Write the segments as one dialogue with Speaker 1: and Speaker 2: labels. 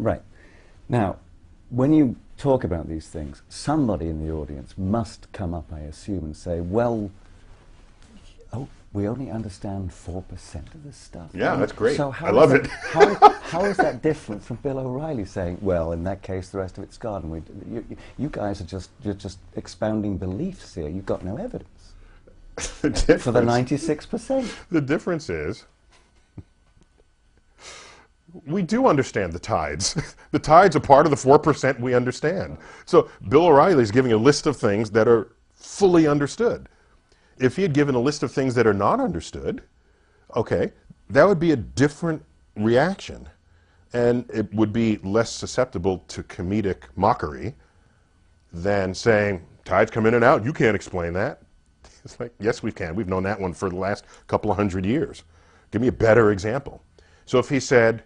Speaker 1: Right. Now, when you talk about these things, somebody in the audience must come up, I assume, and say, well, oh, we only understand 4% of this stuff.
Speaker 2: Yeah, that's great.
Speaker 1: So
Speaker 2: I love it.
Speaker 1: how is that different from Bill O'Reilly saying, well, in that case, the rest of it's God? And you guys are you're just expounding beliefs here. You've got no evidence. For the 96%.
Speaker 2: The difference is, we do understand the tides. The tides are part of the 4% we understand. So Bill O'Reilly is giving a list of things that are fully understood. If he had given a list of things that are not understood, okay, that would be a different reaction. And it would be less susceptible to comedic mockery than saying, tides come in and out, you can't explain that. It's like, yes, we can. We've known that one for the last couple of hundred years. Give me a better example. So if he said,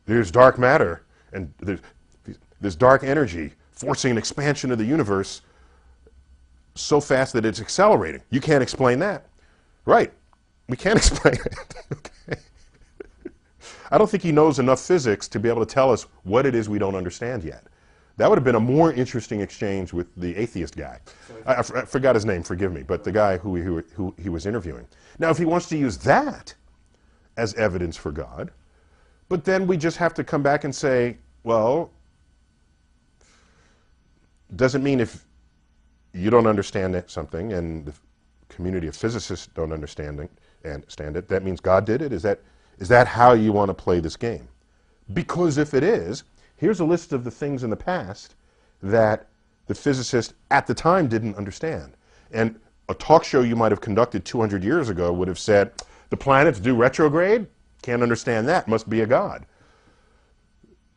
Speaker 2: there's dark matter and there's dark energy forcing an expansion of the universe so fast that it's accelerating. You can't explain that. Right. We can't explain it. Okay. I don't think he knows enough physics to be able to tell us what it is we don't understand yet. That would have been a more interesting exchange with the atheist guy. I forgot his name, forgive me, but the guy who he was interviewing. Now, if he wants to use that as evidence for God, but then we just have to come back and say, well, doesn't mean if you don't understand something and the community of physicists don't understand it, that means God did it? Is that how you want to play this game? Because if it is, here's a list of the things in the past that the physicists at the time didn't understand. And a talk show you might have conducted 200 years ago would have said, the planets do retrograde? Can't understand that, must be a God.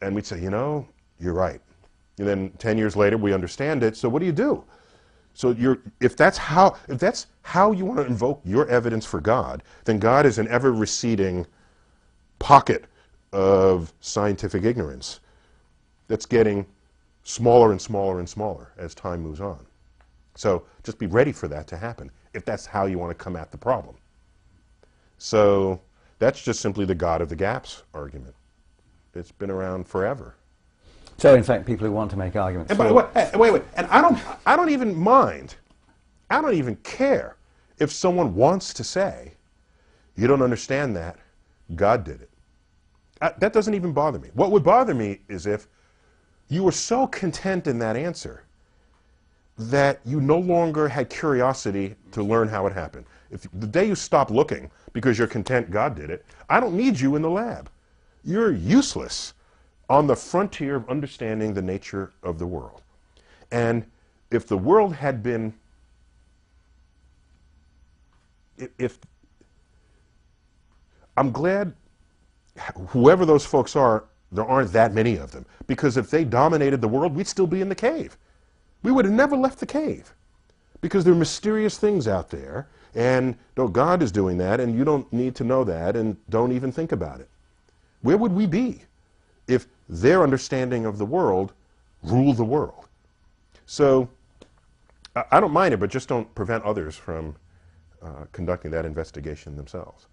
Speaker 2: And we'd say, you know, you're right. And then 10 years later, we understand it, so what do you do? So if that's how you want to invoke your evidence for God, then God is an ever-receding pocket of scientific ignorance that's getting smaller and smaller and smaller as time moves on. So just be ready for that to happen, if that's how you want to come at the problem. So that's just simply the God of the gaps argument. It's been around forever.
Speaker 1: So, in fact, people who want to make arguments.
Speaker 2: And by the way, wait. And I don't even mind. I don't even care if someone wants to say, you don't understand that, God did it. That doesn't even bother me. What would bother me is if you were so content in that answer that you no longer had curiosity to learn how it happened. If the day you stop looking because you're content God did it, I don't need you in the lab. You're useless on the frontier of understanding the nature of the world. And if the world had been, I'm glad whoever those folks are, there aren't that many of them. Because if they dominated the world, we'd still be in the cave. We would have never left the cave. Because there are mysterious things out there, and no, God is doing that, and you don't need to know that, and don't even think about it. Where would we be if their understanding of the world ruled the world? So I don't mind it, but just don't prevent others from conducting that investigation themselves.